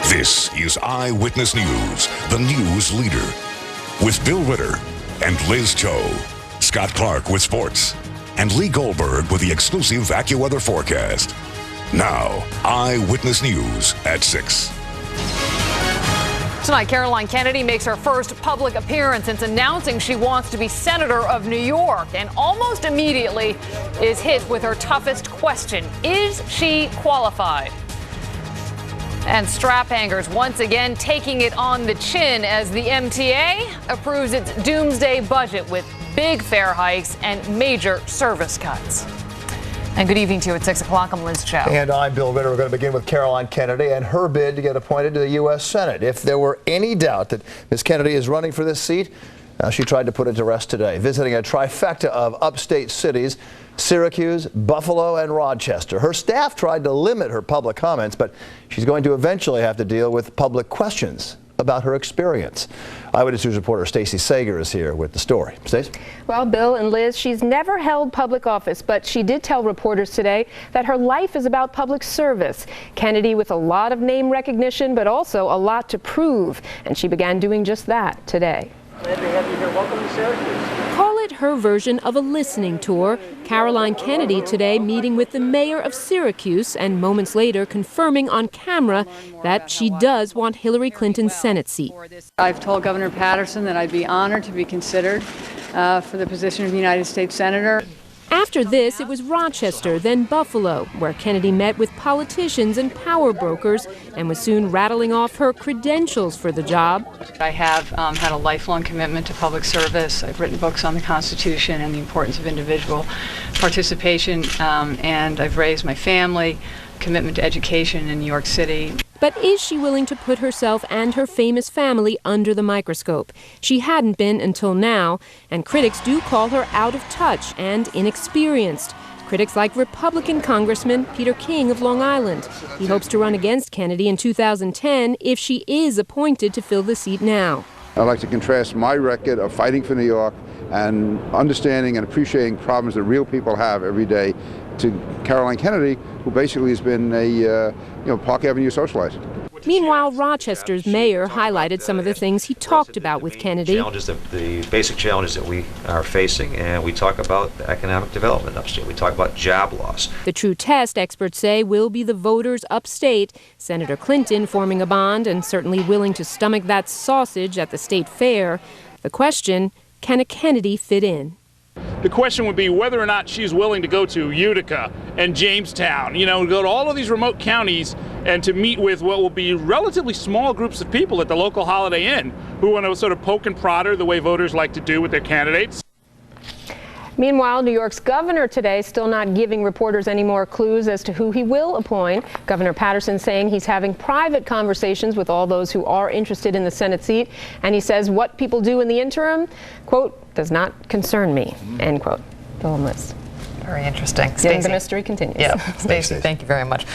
This is Eyewitness News, the news leader. With Bill Ritter and Liz Cho, Scott Clark with sports, and Lee Goldberg with the exclusive AccuWeather forecast. Now, Eyewitness News at 6. Tonight, Caroline Kennedy makes her first public appearance since announcing she wants to be Senator of New York, and almost immediately is hit with her toughest question. Is she qualified? And strap hangers once again taking it on the chin as the MTA approves its doomsday budget with big fare hikes and major service cuts. And good evening to you at 6 o'clock. I'm Liz Cho. And I'm Bill Ritter. We're going to begin with Caroline Kennedy and her bid to get appointed to the U.S. Senate. If there were any doubt that Ms. Kennedy is running for this seat, she tried to put it to rest today, visiting a trifecta of upstate cities, Syracuse, Buffalo, and Rochester. Her staff tried to limit her public comments, but she's going to eventually have to deal with public questions about her experience. Eyewitness News reporter Stacey Sager is here with the story. Stacey? Well, Bill and Liz, she's never held public office, but she did tell reporters today that her life is about public service. Kennedy with a lot of name recognition, but also a lot to prove, and she began doing just that today. Glad to have you here. Welcome to Syracuse. Call it her version of a listening tour. Caroline Kennedy today meeting with the mayor of Syracuse and moments later confirming on camera that she does want Hillary Clinton's Senate seat. I've told Governor Patterson that I'd be honored to be considered for the position of United States Senator. After this, it was Rochester, then Buffalo, where Kennedy met with politicians and power brokers and was soon rattling off her credentials for the job. I have had a lifelong commitment to public service. I've written books on the Constitution and the importance of individual participation, and I've raised my family, commitment to education in New York City. But is she willing to put herself and her famous family under the microscope? She hadn't been until now, and critics do call her out of touch and inexperienced. Critics like Republican Congressman Peter King of Long Island. He hopes to run against Kennedy in 2010 if she is appointed to fill the seat now. I'd like to contrast my record of fighting for New York and understanding and appreciating problems that real people have every day to Caroline Kennedy, who basically has been a Park Avenue socialite. Meanwhile, Rochester's mayor highlighted some of the things he talked about with Kennedy. The basic challenges that we are facing, and we talk about economic development upstate. We talk about job loss. The true test, experts say, will be the voters upstate. Senator Clinton forming a bond and certainly willing to stomach that sausage at the state fair. The question, can a Kennedy fit in? The question would be whether or not she's willing to go to Utica and Jamestown, go to all of these remote counties and to meet with what will be relatively small groups of people at the local Holiday Inn who want to sort of poke and prod her the way voters like to do with their candidates. Meanwhile, New York's governor today still not giving reporters any more clues as to who he will appoint. Governor Patterson saying he's having private conversations with all those who are interested in the Senate seat. And he says what people do in the interim, quote, does not concern me, end quote. Bill and Liz. Very interesting. The mystery continues. Yeah, Stacey, thank you very much.